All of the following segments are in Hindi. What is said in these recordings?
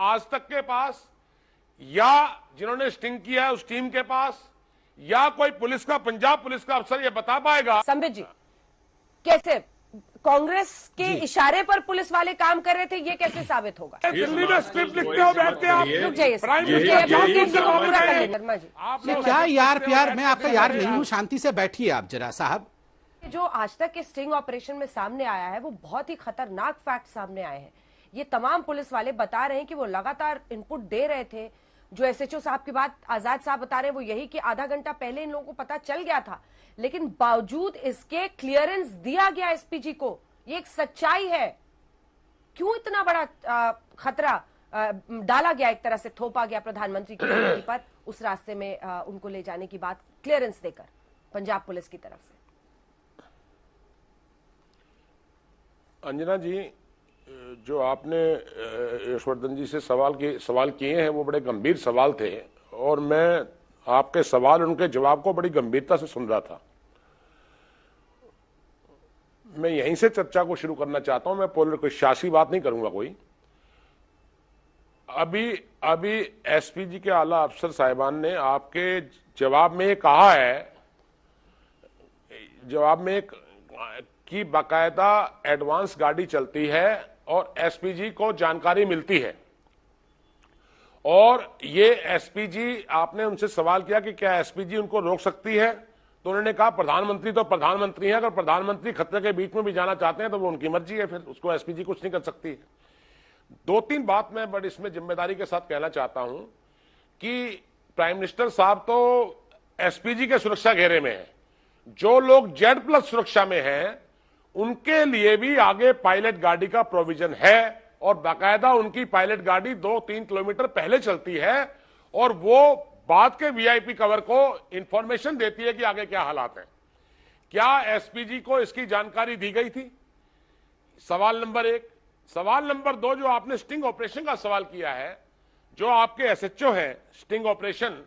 आज तक के पास या जिन्होंने स्टिंग किया है उस टीम के पास या कोई पुलिस का, पंजाब पुलिस का अफसर ये बता पाएगा? संबित जी, कैसे कांग्रेस के इशारे पर पुलिस वाले काम कर रहे थे, ये कैसे साबित होगा? दिल्ली में स्क्रिप्ट लिखते हो बैठ के आप। रुक जाइए, क्या यार प्यार, मैं आपका यार नहीं हूँ, शांति से बैठिए आप जरा साहब। जो आज तक के स्टिंग ऑपरेशन में सामने आया है वो बहुत ही खतरनाक फैक्ट सामने आए हैं। ये तमाम पुलिस वाले बता रहे हैं कि वो लगातार इनपुट दे रहे थे। जो एसएचओ साहब की बात आजाद साहब बता रहे हैं वो यही कि आधा घंटा पहले इन लोगों को पता चल गया था, लेकिन बावजूद इसके क्लियरेंस दिया गया एसपीजी को। ये एक सच्चाई है। क्यों इतना बड़ा खतरा डाला गया, एक तरह से थोपा गया प्रधानमंत्री की जिंदगी पर, उस रास्ते में उनको ले जाने की बात क्लियरेंस देकर पंजाब पुलिस की तरफ से? अंजना जी, जो आपने यशवर्धन जी से सवाल किए हैं वो बड़े गंभीर सवाल थे और मैं आपके सवाल उनके जवाब को बड़ी गंभीरता से सुन रहा था। मैं यहीं से चर्चा को शुरू करना चाहता हूं। मैं कोई सियासी बात नहीं करूंगा कोई। अभी एसपीजी के आला अफसर साहिबान ने आपके जवाब में कहा है, कि बाकायदा एडवांस गाड़ी चलती है और एसपीजी को जानकारी मिलती है। और ये एसपीजी, आपने उनसे सवाल किया कि क्या एसपीजी उनको रोक सकती है, तो उन्होंने कहा प्रधानमंत्री तो प्रधानमंत्री है, अगर प्रधानमंत्री खतरे के बीच में भी जाना चाहते हैं तो वो उनकी मर्जी है, फिर उसको एसपीजी कुछ नहीं कर सकती है। दो तीन बात मैं बड़ी इसमें जिम्मेदारी के साथ कहना चाहता हूं कि प्राइम मिनिस्टर साहब तो एसपीजी के सुरक्षा घेरे में है। जो लोग Z+ सुरक्षा में हैं उनके लिए भी आगे पायलट गाड़ी का प्रोविजन है और बाकायदा उनकी पायलट गाड़ी 2-3 किलोमीटर पहले चलती है और वो बाद के वीआईपी कवर को इंफॉर्मेशन देती है कि आगे क्या हालात हैं। क्या एसपीजी को इसकी जानकारी दी गई थी? सवाल नंबर 1। सवाल नंबर 2, जो आपने स्टिंग ऑपरेशन का सवाल किया है, जो आपके एसएचओ हैं स्टिंग ऑपरेशन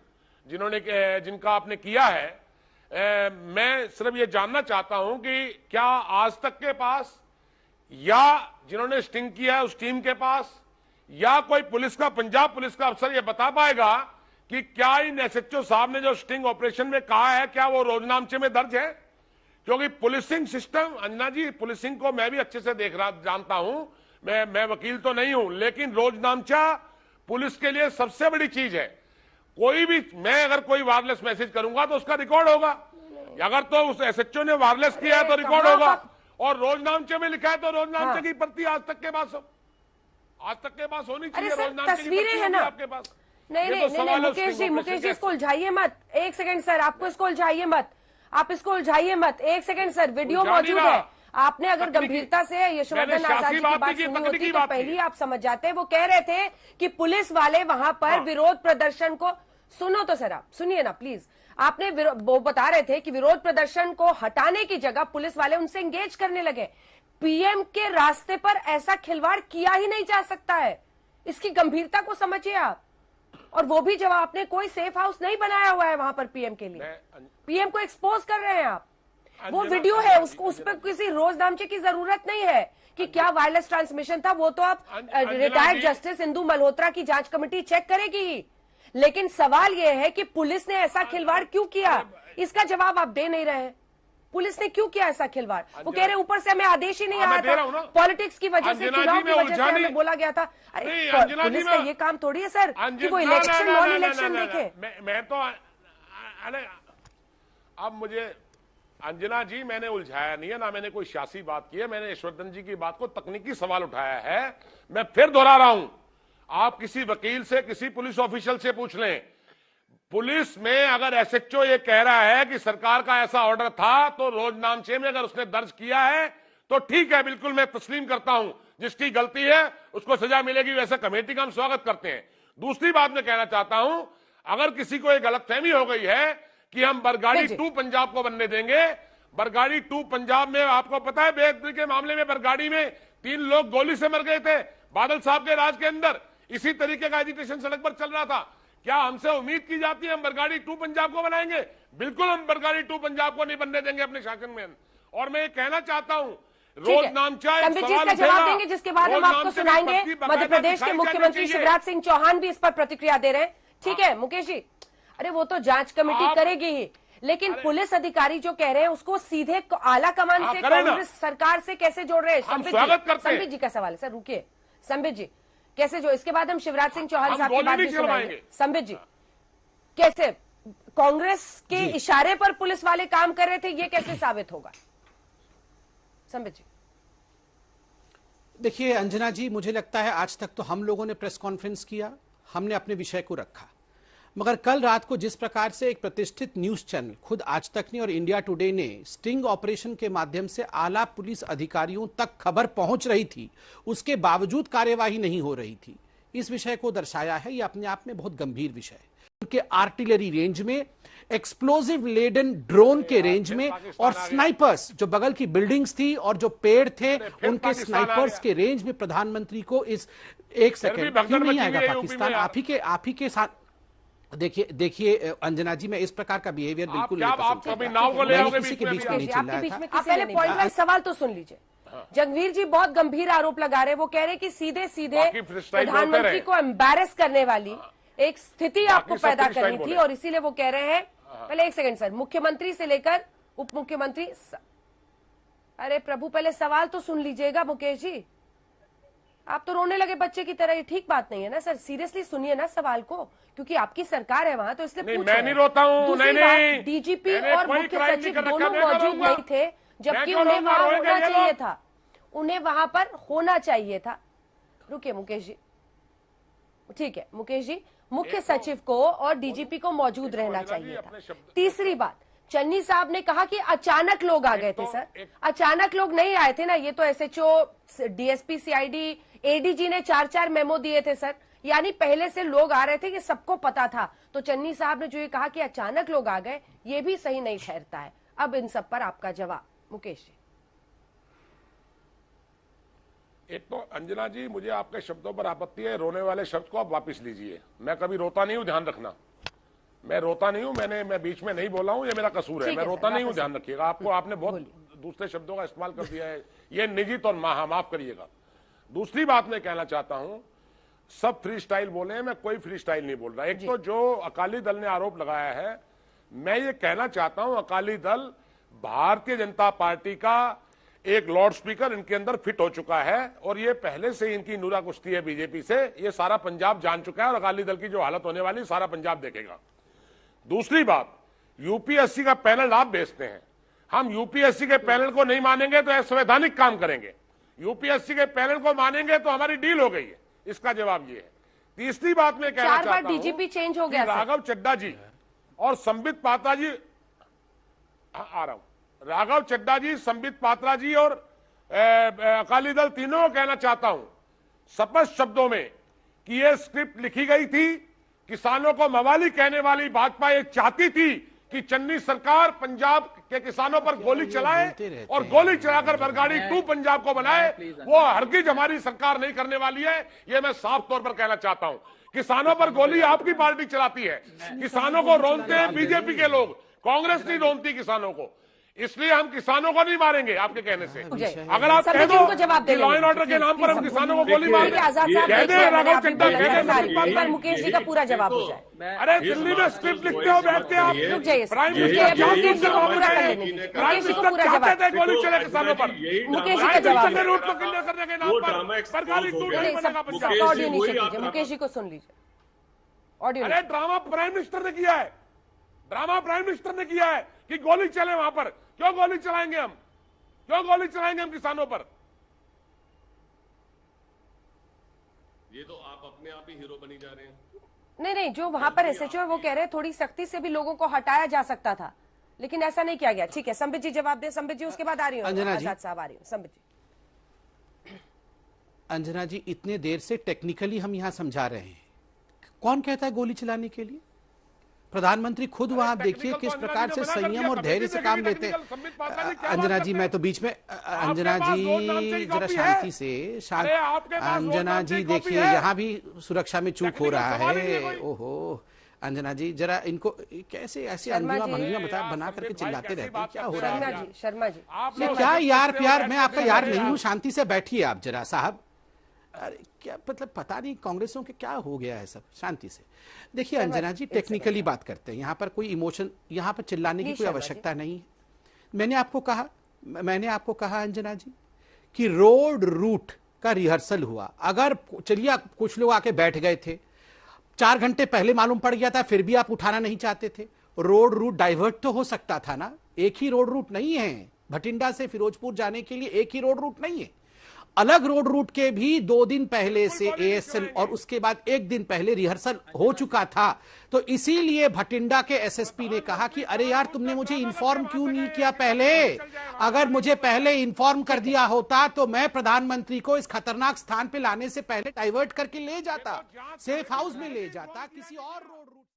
जिनका आपने किया है, मैं सिर्फ ये जानना चाहता हूं कि क्या आज तक के पास या जिन्होंने स्टिंग किया है उस टीम के पास या कोई पुलिस का, पंजाब पुलिस का अफसर ये बता पाएगा कि क्या इन एसएचओ साहब ने जो स्टिंग ऑपरेशन में कहा है क्या वो रोजनामचे में दर्ज है? क्योंकि पुलिसिंग सिस्टम, अंजना जी, पुलिसिंग को मैं भी अच्छे से जानता हूं। मैं वकील तो नहीं हूं, लेकिन रोजनामचा पुलिस के लिए सबसे बड़ी चीज है। कोई भी, मैं अगर कोई वायरलेस मैसेज करूंगा तो उसका रिकॉर्ड होगा, अगर तो उस एसएचओ ने वायरलेस किया है तो रिकॉर्ड होगा, और रोजनामचे में लिखा है तो रोजनामचे की प्रति आज तक के पास होनी चाहिए। रोजनामचे की प्रति है ना आपके पास? नहीं, मुकेश जी इसको उलझाइए मत। एक सेकंड सर, आपको इसको उलझाइए मत, आप इसको उलझाइए मत। एक सेकंड सर, वीडियो मौजूद है। आपने अगर गंभीरता से यशवर्धन आजाद जी की बात सुनी होती तो पहले ही आप समझ जाते। वो कह रहे थे कि पुलिस वाले वहां पर विरोध प्रदर्शन को, सुनो तो सर, आप सुनिए ना प्लीज। आपने वो बता रहे थे कि विरोध प्रदर्शन को हटाने की जगह पुलिस वाले उनसे एंगेज करने लगे। पीएम के रास्ते पर ऐसा खिलवाड़ किया ही नहीं जा सकता है। इसकी गंभीरता को समझिए आप। और वो भी जब आपने कोई सेफ हाउस नहीं बनाया हुआ है वहां पर पीएम के लिए, पीएम को एक्सपोज कर रहे हैं आप। वो वीडियो है, उसको उस पर किसी रोजनामचे की जरूरत नहीं है कि क्या वायरलेस ट्रांसमिशन था। वो तो आप रिटायर्ड जस्टिस इंदु मल्होत्रा की जांच कमेटी चेक करेगी ही। लेकिन सवाल यह है कि पुलिस ने ऐसा खिलवाड़ क्यों किया, इसका जवाब आप दे नहीं रहे। पुलिस ने क्यों किया ऐसा खिलवाड़? वो कह रहे ऊपर से हमें आदेश ही नहीं आया था, पॉलिटिक्स की वजह से, चुनाव की वजह से हमें बोला गया था। अरे पुलिस का ये काम थोड़ी है सर कि वो इलेक्शन नॉन इलेक्शन देखे। मैं तो अब मुझे, अंजना जी, मैंने उलझाया नहीं है ना, मैंने कोई सियासी बात की है। मैंने यशवर्धन जी की बात को तकनीकी सवाल उठाया है। मैं फिर दोहरा रहा हूं, आप किसी वकील से, किसी पुलिस ऑफिशियल से पूछ लें। पुलिस में अगर एसएचओ ये कह रहा है कि सरकार का ऐसा ऑर्डर था, तो रोजनामचे में अगर उसने दर्ज किया है तो ठीक है, बिल्कुल मैं तस्लीम करता हूं। जिसकी गलती है उसको सजा मिलेगी, वैसे कमेटी का हम स्वागत करते हैं। दूसरी बात मैं कहना चाहता हूं, अगर किसी को एक गलतफहमी हो गई है कि हम बरगाड़ी 2 पंजाब को बनने देंगे, बरगाड़ी 2 पंजाब में आपको पता है बेदखली के मामले में बरगाड़ी में 3 लोग गोली से मर गए थे बादल साहब के राज के अंदर। इसी तरीके का एजिटेशन सड़क पर चल रहा था। क्या हमसे उम्मीद की जाती है हम बरगाड़ी 2 पंजाब को बनाएंगे? बिल्कुल हम बरगाड़ी 2 पंजाब को नहीं बनने देंगे अपने शासन में। और मैं ये कहना चाहता हूं रोज नामचा एक संबित जी सवाल इसका जवाब उठेगा। देंगे, जिसके बाद रोज हम आपको नामचे की सुनाएंगे। पत्ती मध्य बाकायदा प्रदेश के दिखाई मुख्यमंत्री जानी शिवराज सिंह चौहान भी इस पर प्रतिक्रिया दे रहे हैं। ठीक है मुकेश जी, अरे वो तो जांच कमेटी करेगी ही, लेकिन पुलिस अधिकारी जो कह रहे हैं उसको सीधे आला कमान से कांग्रेस सरकार से कैसे जोड़ रहे हैं? संबित जी का सवाल है सर, रुकिए संबित जी, कैसे जो, इसके बाद हम शिवराज सिंह चौहान साहब की बात भी सुनाएंगे। संबित जी, कैसे कांग्रेस के इशारे पर पुलिस वाले काम कर रहे थे, ये कैसे साबित होगा? संबित जी देखिए अंजना जी, मुझे लगता है आज तक तो हम लोगों ने प्रेस कॉन्फ्रेंस किया, हमने अपने विषय को रखा, मगर कल रात को जिस प्रकार से एक प्रतिष्ठित न्यूज चैनल, खुद आज तक ने और इंडिया टुडे ने स्टिंग ऑपरेशन के माध्यम से आला पुलिस अधिकारियों तक खबर पहुंच रही थी, उसके बावजूद कार्यवाही नहीं हो रही थी, इस विषय को दर्शाया है। यह अपने आप में बहुत गंभीर विषय है। उनके आर्टिलरी रेंज में, एक्सप्लोजिव लेडन ड्रोन के रेंज में, और स्नाइपर्स जो बगल की बिल्डिंग्स थी और जो पेड़ थे उनके स्नाइपर्स के रेंज में प्रधानमंत्री को इस एक सेकंड क्यों नहीं आएगा पाकिस्तान आप ही के साथ। देखिए अंजना जी, मैं इस प्रकार का बिहेवियर बिल्कुल किसी के बीच में नहीं चल रहा था। आप पहले पॉइंट वाइज सवाल तो सुन लीजिए। जगवीर जी बहुत गंभीर आरोप लगा रहे हैं, वो कह रहे हैं कि सीधे सीधे प्रधानमंत्री को एम्बैरेस करने वाली एक स्थिति आपको पैदा करनी थी, और इसीलिए वो कह रहे हैं, पहले एक सेकंड सर, मुख्यमंत्री से लेकर उप मुख्यमंत्री, अरे प्रभु पहले सवाल तो सुन लीजिएगा मुकेश जी, आप तो रोने लगे बच्चे की तरह, ये ठीक बात नहीं है ना सर, सीरियसली सुनिए ना सवाल को, क्योंकि आपकी सरकार है वहां, तो इसलिए मैं नहीं रोता हूँ। नहीं, डीजीपी और मुख्य सचिव दोनों मौजूद नहीं थे, जबकि उन्हें वहां होना चाहिए था, उन्हें वहां पर होना चाहिए था। रुकिए मुकेश जी, ठीक है मुकेश जी, मुख्य सचिव को और डीजीपी को मौजूद रहना चाहिए था। तीसरी बात, चन्नी साहब ने कहा कि अचानक लोग आ गए थे। सर अचानक लोग नहीं आए थे ना, ये तो एसएचओ, डीएसपी, सीआईडी, एडीजी ने 4-4 मेमो दिए थे सर, यानी पहले से लोग आ रहे थे, ये सबको पता था। तो चन्नी साहब ने जो ये कहा कि अचानक लोग आ गए, ये भी सही नहीं ठहरता है। अब इन सब पर आपका जवाब मुकेश जी। एक तो अंजना जी, मुझे आपके शब्दों पर आपत्ति है, रोने वाले शब्द को आप वापस लीजिए। मैं कभी रोता नहीं हूं, ध्यान रखना, मैं रोता नहीं हूं, मैं बीच में नहीं बोला हूं, ये मेरा कसूर है, मैं रोता नहीं हूं, ध्यान रखिएगा। आपने बहुत दूसरे शब्दों का इस्तेमाल कर दिया है, ये निजी तौर माफ करिएगा। दूसरी बात मैं कहना चाहता हूं, सब फ्री स्टाइल बोले हैं, मैं कोई फ्री स्टाइल नहीं बोल रहा। एक तो जो अकाली दल ने आरोप लगाया है, मैं ये कहना चाहता हूं, अकाली दल भारतीय जनता पार्टी का एक लाउड स्पीकर इनके अंदर फिट हो चुका है, और ये पहले से इनकी नूरा कुश्ती है बीजेपी से, ये सारा पंजाब जान चुका है, और अकाली दल की जो हालत होने वाली सारा पंजाब देखेगा। दूसरी बात, यूपीएससी का पैनल आप बेचते हैं, हम यूपीएससी के पैनल को नहीं मानेंगे तो असंवैधानिक काम करेंगे, यूपीएससी के पैनल को मानेंगे तो हमारी डील हो गई है, इसका जवाब ये है। तीसरी बात मैं कहना चाहता हूं, डीजीपी चेंज हो गया, राघव चड्डा जी और संबित पात्रा जी, आ रहा हूं, राघव चड्डा जी, संबित पात्रा जी और अकाली दल तीनों को कहना चाहता हूं स्पष्ट शब्दों में कि यह स्क्रिप्ट लिखी गई थी। किसानों को मवाली कहने वाली भाजपा ये चाहती थी कि चन्नी सरकार पंजाब के किसानों पर गोली चलाए और गोली चलाकर बरगाड़ी 2 पंजाब को बनाए। वो हरगिज हमारी सरकार नहीं करने वाली है, ये मैं साफ तौर पर कहना चाहता हूं। किसानों पर गोली आपकी पार्टी चलाती है, किसानों को रोनते हैं बीजेपी के लोग, कांग्रेस नहीं रोनती किसानों को, इसलिए हम किसानों को नहीं मारेंगे आपके कहने से। अगर आप कह दो कि लॉ एंड ऑर्डर के नाम पर हम किसानों को गोली मारेंगे, राघव चड्डा पर मुकेश जी का पूरा जवाब हो जाए। अरे दिल्ली में स्क्रिप्ट लिखते हो बैठ के आप, रुक जाइए, प्राइम मिनिस्टर चाहते थे गोली चले किसानों पर, मुकेश जी का जवाब रूट को क्लियर करने के नाम पर सरकारी टूट नहीं बनेगा पंजाब। ऑडियो नीचे कीजिए, मुकेश जी को सुन लीजिए ऑडियो। अरे ड्रामा प्राइम मिनिस्टर ने किया है, ड्रामा प्राइम मिनिस्टर ने किया है कि गोली चले वहां पर। क्यों गोली चलाएंगे हम, क्यों गोली चलाएंगे हम किसानों पर? ये तो आप अपने आप ही हीरो बनी जा रहे हैं। नहीं, जो वहां पर एसएचओ है वो कह रहे हैं थोड़ी सख्ती से भी लोगों को हटाया जा सकता था, लेकिन ऐसा नहीं किया गया। ठीक है, संबित जी जवाब दे। संबित जी उसके बाद आ रही हूँ, आजाद साहब आ रही हूँ। संबित जी। अंजना जी, इतने देर से टेक्निकली हम यहाँ समझा रहे हैं, कौन कहता है गोली चलाने के लिए? प्रधानमंत्री खुद वहां देखिए किस प्रकार से संयम और धैर्य से काम लेते हैं। अंजना जी, मैं तो बीच में, अंजना जी जरा शांति से, अंजना जी देखिए यहाँ भी सुरक्षा में चूक हो रहा है। ओहो अंजना जी जरा इनको कैसे ऐसे अंजुआ भंगिया बना करके चिल्लाते रहते हैं, क्या हो रहा है? शर्मा जी ये क्या यार प्यार, मैं आपका यार नहीं हूं, शांति से बैठिए आप जरा साहब। अरे क्या मतलब पता नहीं कांग्रेसों के क्या हो गया है, सब शांति से देखिए। अंजना जी टेक्निकली बात करते हैं, यहाँ पर कोई इमोशन, यहाँ पर चिल्लाने की कोई आवश्यकता नहीं है। मैंने आपको कहा अंजना जी कि रोड रूट का रिहर्सल हुआ। अगर चलिए कुछ लोग आके बैठ गए थे, 4 घंटे पहले मालूम पड़ गया था, फिर भी आप उठाना नहीं चाहते थे। रोड रूट डाइवर्ट तो हो सकता था ना, एक ही रोड रूट नहीं है। भटिंडा से फिरोजपुर जाने के लिए एक ही रोड रूट नहीं है, अलग रोड रूट के भी 2 दिन पहले से एएसएल और उसके बाद 1 दिन पहले रिहर्सल हो चुका था। तो इसीलिए भटिंडा के एसएसपी ने कहा कि अरे यार तुमने मुझे इन्फॉर्म क्यों नहीं किया पहले? अगर मुझे पहले इन्फॉर्म कर दिया होता तो मैं प्रधानमंत्री को इस खतरनाक स्थान पे लाने से पहले डाइवर्ट करके ले जाता, सेफ हाउस में ले जाता, किसी और रोड रूट